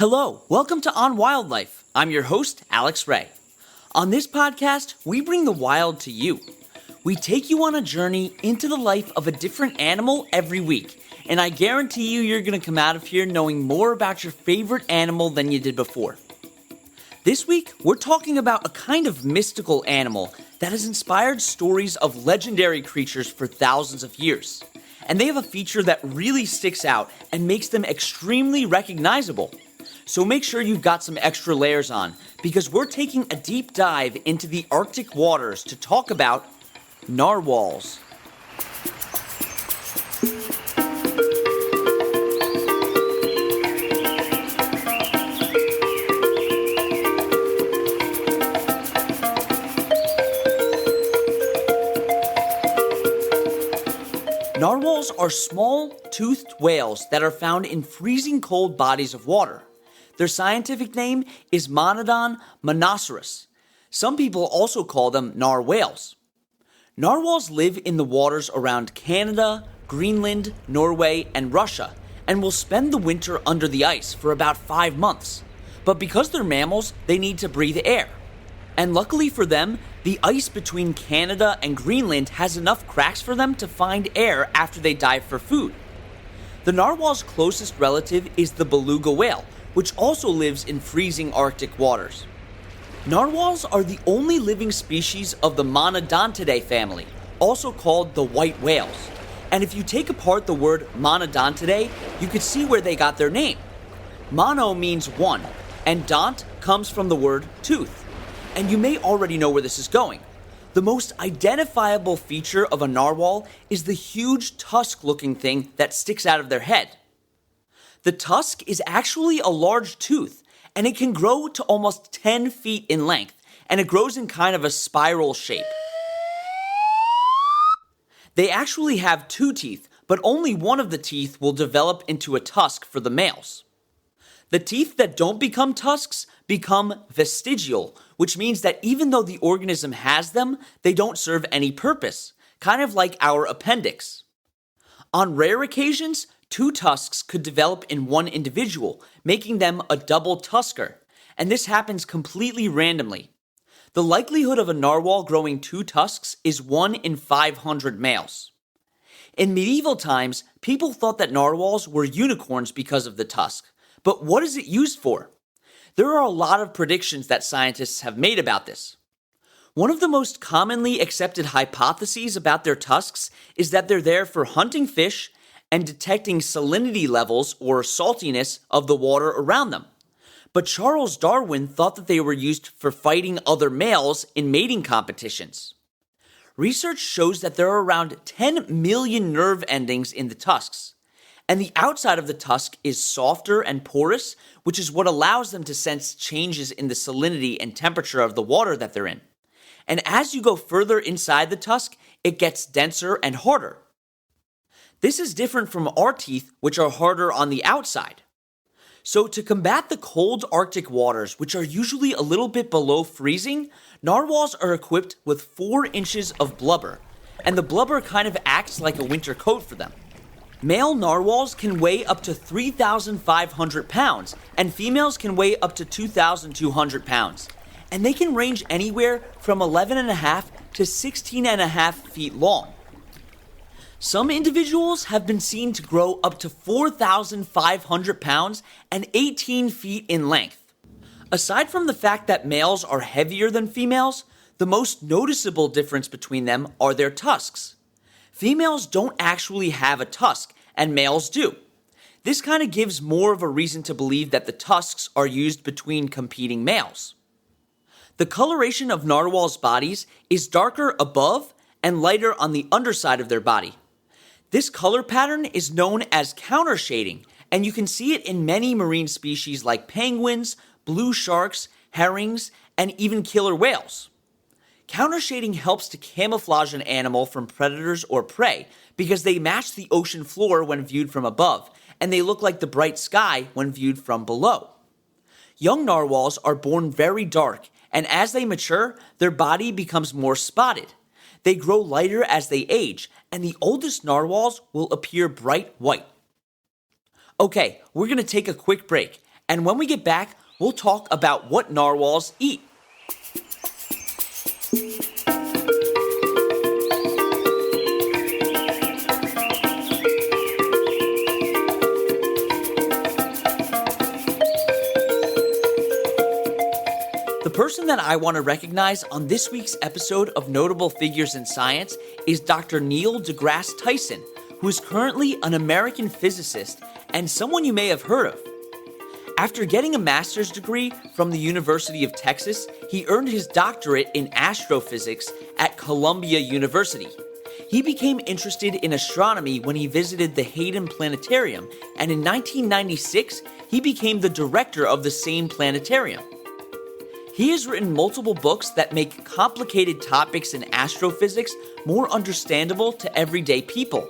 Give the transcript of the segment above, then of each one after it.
Hello, welcome to On Wildlife. I'm your host, Alex Ray. On this podcast, we bring the wild to you. We take you on a journey into the life of a different animal every week, and I guarantee you're going to come out of here knowing more about your favorite animal than you did before. This week, we're talking about a kind of mystical animal that has inspired stories of legendary creatures for thousands of years. And they have a feature that really sticks out and makes them extremely recognizable. So make sure you've got some extra layers on, because we're taking a deep dive into the Arctic waters to talk about narwhals. Narwhals are small, toothed whales that are found in freezing cold bodies of water. Their scientific name is Monodon monoceros. Some people also call them narwhals. Narwhals live in the waters around Canada, Greenland, Norway, and Russia, and will spend the winter under the ice for about 5 months. But because they're mammals, they need to breathe air. And luckily for them, the ice between Canada and Greenland has enough cracks for them to find air after they dive for food. The narwhal's closest relative is the beluga whale, which also lives in freezing Arctic waters. Narwhals are the only living species of the Monodontidae family, also called the white whales. And if you take apart the word Monodontidae, you could see where they got their name. Mono means one, and dont comes from the word tooth. And you may already know where this is going. The most identifiable feature of a narwhal is the huge tusk-looking thing that sticks out of their head. The tusk is actually a large tooth, and it can grow to almost 10 feet in length, and it grows in kind of a spiral shape. They actually have 2 teeth, but only one of the teeth will develop into a tusk for the males. The teeth that don't become tusks become vestigial, which means that even though the organism has them, they don't serve any purpose, kind of like our appendix. On rare occasions, 2 tusks could develop in one individual, making them a double tusker, and this happens completely randomly. The likelihood of a narwhal growing 2 tusks is 1 in 500 males. In medieval times, people thought that narwhals were unicorns because of the tusk, but what is it used for? There are a lot of predictions that scientists have made about this. One of the most commonly accepted hypotheses about their tusks is that they're there for hunting fish and detecting salinity levels or saltiness of the water around them. But Charles Darwin thought that they were used for fighting other males in mating competitions. Research shows that there are around 10 million nerve endings in the tusks. And the outside of the tusk is softer and porous, which is what allows them to sense changes in the salinity and temperature of the water that they're in. And as you go further inside the tusk, it gets denser and harder. This is different from our teeth, which are harder on the outside. So to combat the cold Arctic waters, which are usually a little bit below freezing, narwhals are equipped with 4 inches of blubber, and the blubber kind of acts like a winter coat for them. Male narwhals can weigh up to 3,500 pounds, and females can weigh up to 2,200 pounds. And they can range anywhere from 11.5 to 16.5 feet long. Some individuals have been seen to grow up to 4,500 pounds and 18 feet in length. Aside from the fact that males are heavier than females, the most noticeable difference between them are their tusks. Females don't actually have a tusk, and males do. This kind of gives more of a reason to believe that the tusks are used between competing males. The coloration of narwhals' bodies is darker above and lighter on the underside of their body. This color pattern is known as countershading, and you can see it in many marine species like penguins, blue sharks, herrings, and even killer whales. Countershading helps to camouflage an animal from predators or prey because they match the ocean floor when viewed from above, and they look like the bright sky when viewed from below. Young narwhals are born very dark, and as they mature, their body becomes more spotted. They grow lighter as they age, and the oldest narwhals will appear bright white. Okay, we're going to take a quick break, And when we get back, we'll talk about what narwhals eat. The person that I want to recognize on this week's episode of Notable Figures in Science is Dr. Neil deGrasse Tyson, who is currently an American physicist and someone you may have heard of. After getting a master's degree from the University of Texas, he earned his doctorate in astrophysics at Columbia University. He became interested in astronomy when he visited the Hayden Planetarium, and in 1996, he became the director of the same planetarium. He has written multiple books that make complicated topics in astrophysics more understandable to everyday people.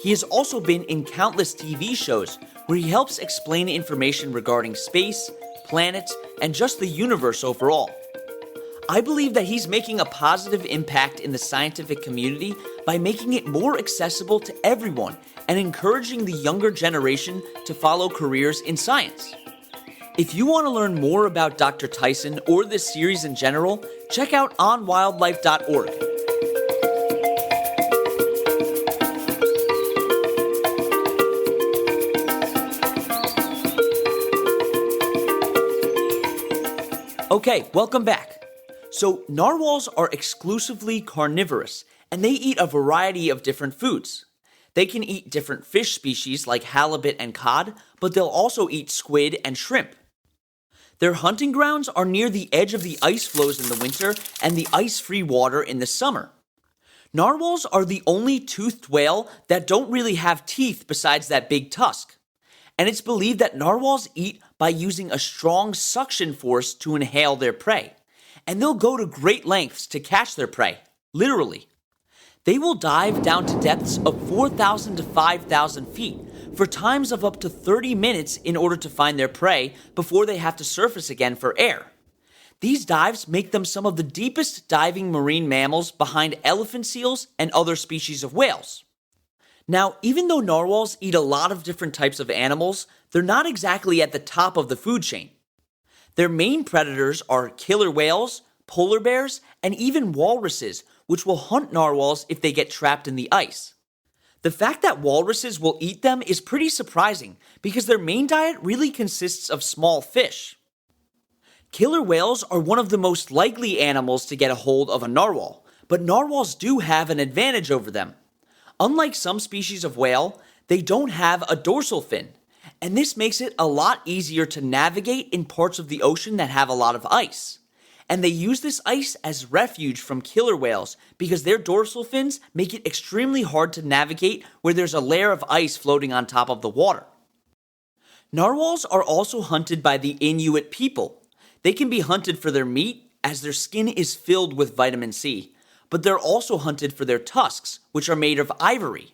He has also been in countless TV shows where he helps explain information regarding space, planets, and just the universe overall. I believe that he's making a positive impact in the scientific community by making it more accessible to everyone and encouraging the younger generation to follow careers in science. If you want to learn more about Dr. Tyson or this series in general, check out onwildlife.org. Okay, welcome back. So, narwhals are exclusively carnivorous, and they eat a variety of different foods. They can eat different fish species like halibut and cod, but they'll also eat squid and shrimp. Their hunting grounds are near the edge of the ice floes in the winter and the ice-free water in the summer. Narwhals are the only toothed whale that don't really have teeth besides that big tusk. And it's believed that narwhals eat by using a strong suction force to inhale their prey. And they'll go to great lengths to catch their prey, literally. They will dive down to depths of 4,000 to 5,000 feet for times of up to 30 minutes in order to find their prey before they have to surface again for air. These dives make them some of the deepest diving marine mammals behind elephant seals and other species of whales. Now, even though narwhals eat a lot of different types of animals, they're not exactly at the top of the food chain. Their main predators are killer whales, polar bears, and even walruses, which will hunt narwhals if they get trapped in the ice. The fact that walruses will eat them is pretty surprising because their main diet really consists of small fish. Killer whales are one of the most likely animals to get a hold of a narwhal, but narwhals do have an advantage over them. Unlike some species of whale, they don't have a dorsal fin, and this makes it a lot easier to navigate in parts of the ocean that have a lot of ice. And they use this ice as refuge from killer whales because their dorsal fins make it extremely hard to navigate where there's a layer of ice floating on top of the water. Narwhals are also hunted by the Inuit people. They can be hunted for their meat, as their skin is filled with vitamin C, but they're also hunted for their tusks, which are made of ivory.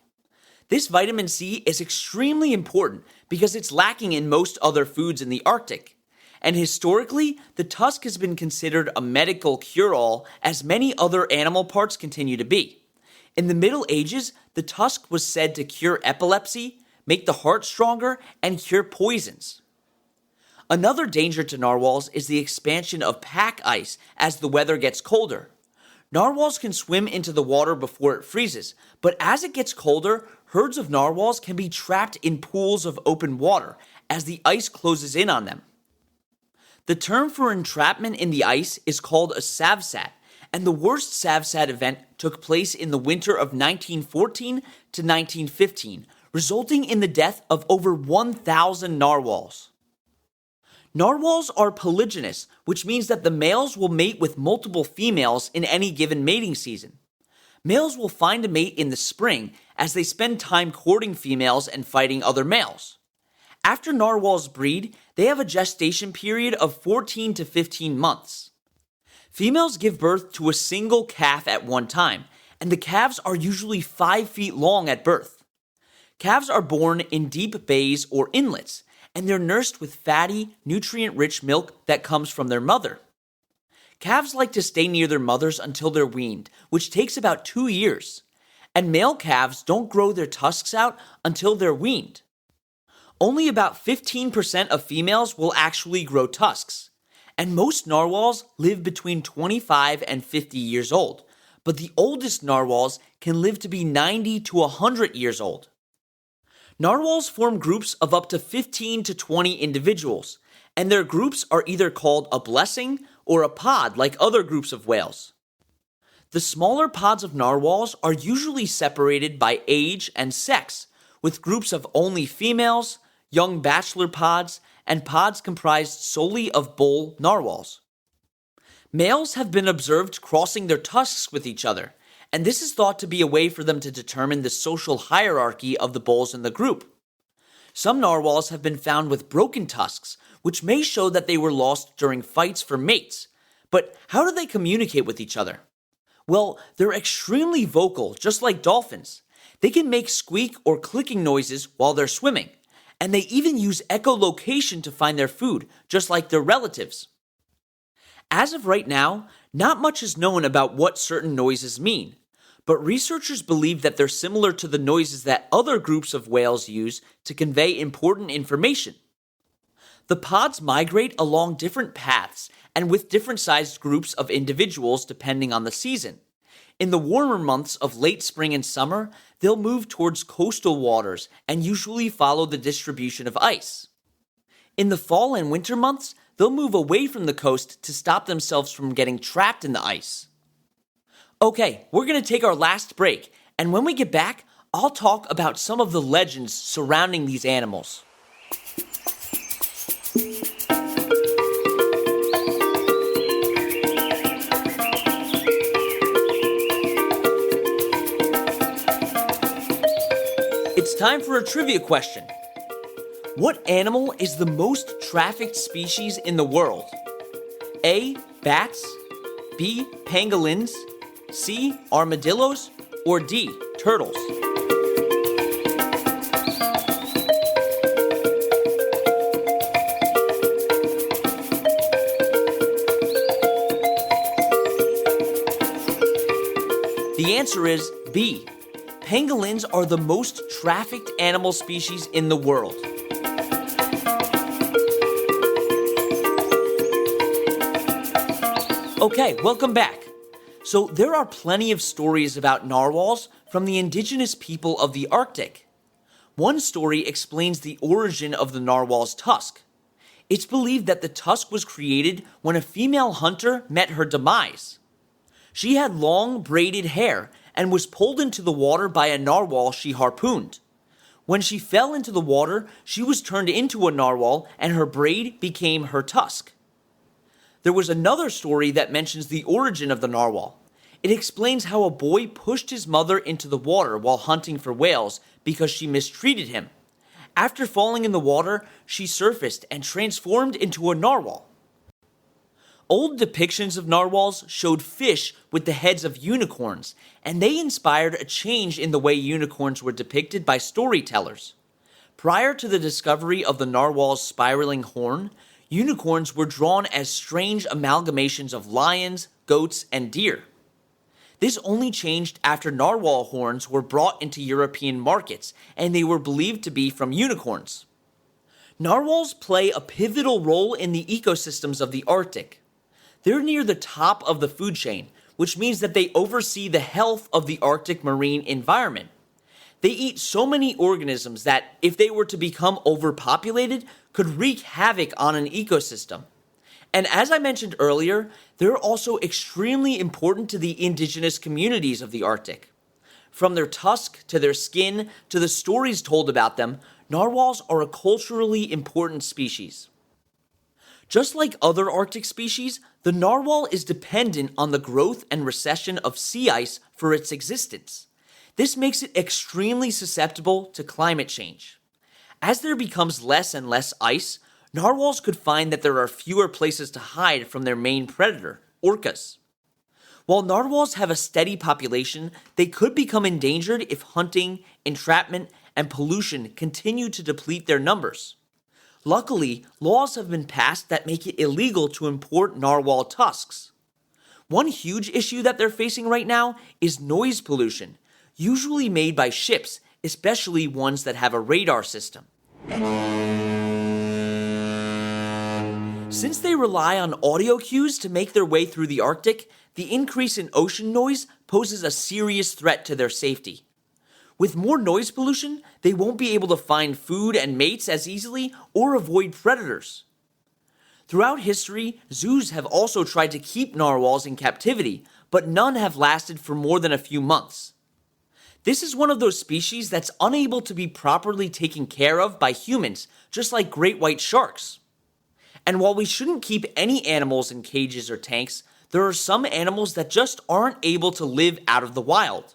This vitamin C is extremely important because it's lacking in most other foods in the Arctic. And historically, the tusk has been considered a medical cure-all, as many other animal parts continue to be. In the Middle Ages, the tusk was said to cure epilepsy, make the heart stronger, and cure poisons. Another danger to narwhals is the expansion of pack ice as the weather gets colder. Narwhals can swim into the water before it freezes, but as it gets colder, herds of narwhals can be trapped in pools of open water as the ice closes in on them. The term for entrapment in the ice is called a savsat, and the worst savsat event took place in the winter of 1914 to 1915, resulting in the death of over 1,000 narwhals. Narwhals are polygynous, which means that the males will mate with multiple females in any given mating season. Males will find a mate in the spring as they spend time courting females and fighting other males. After narwhals breed, they have a gestation period of 14 to 15 months. Females give birth to a single calf at one time, and the calves are usually 5 feet long at birth. Calves are born in deep bays or inlets, and they're nursed with fatty, nutrient-rich milk that comes from their mother. Calves like to stay near their mothers until they're weaned, which takes about 2 years, and male calves don't grow their tusks out until they're weaned. Only about 15% of females will actually grow tusks, and most narwhals live between 25 and 50 years old, but the oldest narwhals can live to be 90 to 100 years old. Narwhals form groups of up to 15 to 20 individuals, and their groups are either called a blessing or a pod like other groups of whales. The smaller pods of narwhals are usually separated by age and sex, with groups of only females, young bachelor pods, and pods comprised solely of bull narwhals. Males have been observed crossing their tusks with each other, and this is thought to be a way for them to determine the social hierarchy of the bulls in the group. Some narwhals have been found with broken tusks, which may show that they were lost during fights for mates. But how do they communicate with each other? Well, they're extremely vocal, just like dolphins. They can make squeak or clicking noises while they're swimming, and they even use echolocation to find their food, just like their relatives. As of right now, not much is known about what certain noises mean, but researchers believe that they're similar to the noises that other groups of whales use to convey important information. The pods migrate along different paths and with different sized groups of individuals depending on the season. In the warmer months of late spring and summer, they'll move towards coastal waters and usually follow the distribution of ice. In the fall and winter months, they'll move away from the coast to stop themselves from getting trapped in the ice. Okay, we're going to take our last break, and when we get back, I'll talk about some of the legends surrounding these animals. It's time for a trivia question. What animal is the most trafficked species in the world? A. Bats, B. Pangolins, C. Armadillos, or D. Turtles? The answer is B. Pangolins are the most trafficked animal species in the world. Okay, welcome back. So there are plenty of stories about narwhals from the indigenous people of the Arctic. One story explains the origin of the narwhal's tusk. It's believed that the tusk was created when a female hunter met her demise. She had long braided hair and was pulled into the water by a narwhal she harpooned. When she fell into the water, she was turned into a narwhal and her braid became her tusk. There was another story that mentions the origin of the narwhal. It explains how a boy pushed his mother into the water while hunting for whales because she mistreated him. After falling in the water, she surfaced and transformed into a narwhal. Old depictions of narwhals showed fish with the heads of unicorns, and they inspired a change in the way unicorns were depicted by storytellers. Prior to the discovery of the narwhal's spiraling horn, unicorns were drawn as strange amalgamations of lions, goats, and deer. This only changed after narwhal horns were brought into European markets, and they were believed to be from unicorns. Narwhals play a pivotal role in the ecosystems of the Arctic. They're near the top of the food chain, which means that they oversee the health of the Arctic marine environment. They eat so many organisms that, if they were to become overpopulated, could wreak havoc on an ecosystem. And as I mentioned earlier, they're also extremely important to the indigenous communities of the Arctic. From their tusk to their skin to the stories told about them, narwhals are a culturally important species. Just like other Arctic species, the narwhal is dependent on the growth and recession of sea ice for its existence. This makes it extremely susceptible to climate change. As there becomes less and less ice, narwhals could find that there are fewer places to hide from their main predator, orcas. While narwhals have a steady population, they could become endangered if hunting, entrapment, and pollution continue to deplete their numbers. Luckily, laws have been passed that make it illegal to import narwhal tusks. One huge issue that they're facing right now is noise pollution, usually made by ships, especially ones that have a radar system. Since they rely on audio cues to make their way through the Arctic, the increase in ocean noise poses a serious threat to their safety. With more noise pollution, they won't be able to find food and mates as easily or avoid predators. Throughout history, zoos have also tried to keep narwhals in captivity, but none have lasted for more than a few months. This is one of those species that's unable to be properly taken care of by humans, just like great white sharks. And while we shouldn't keep any animals in cages or tanks, there are some animals that just aren't able to live out of the wild.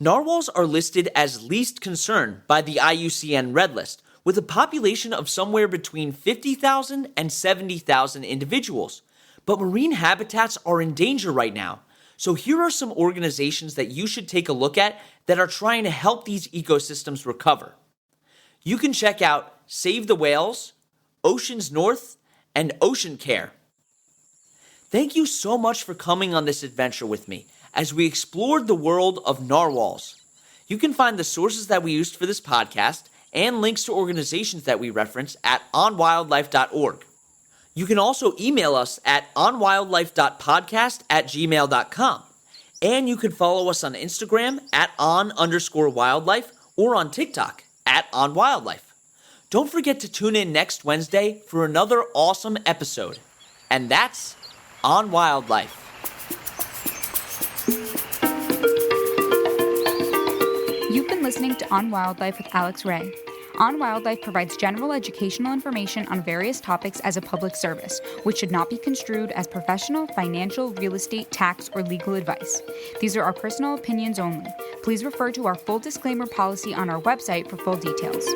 Narwhals are listed as least concern by the IUCN Red List, with a population of somewhere between 50,000 and 70,000 individuals. But marine habitats are in danger right now. So here are some organizations that you should take a look at that are trying to help these ecosystems recover. You can check out Save the Whales, Oceans North, and Ocean Care. Thank you so much for coming on this adventure with me as we explored the world of narwhals. You can find the sources that we used for this podcast and links to organizations that we reference at onwildlife.org. You can also email us at onwildlife.podcast@gmail.com. And you can follow us on Instagram at on_wildlife or on TikTok at onwildlife. Don't forget to tune in next Wednesday for another awesome episode. And that's On Wildlife. You've been listening to On Wildlife with Alex Ray. On Wildlife provides general educational information on various topics as a public service, which should not be construed as professional, financial, real estate, tax, or legal advice. These are our personal opinions only. Please refer to our full disclaimer policy on our website for full details.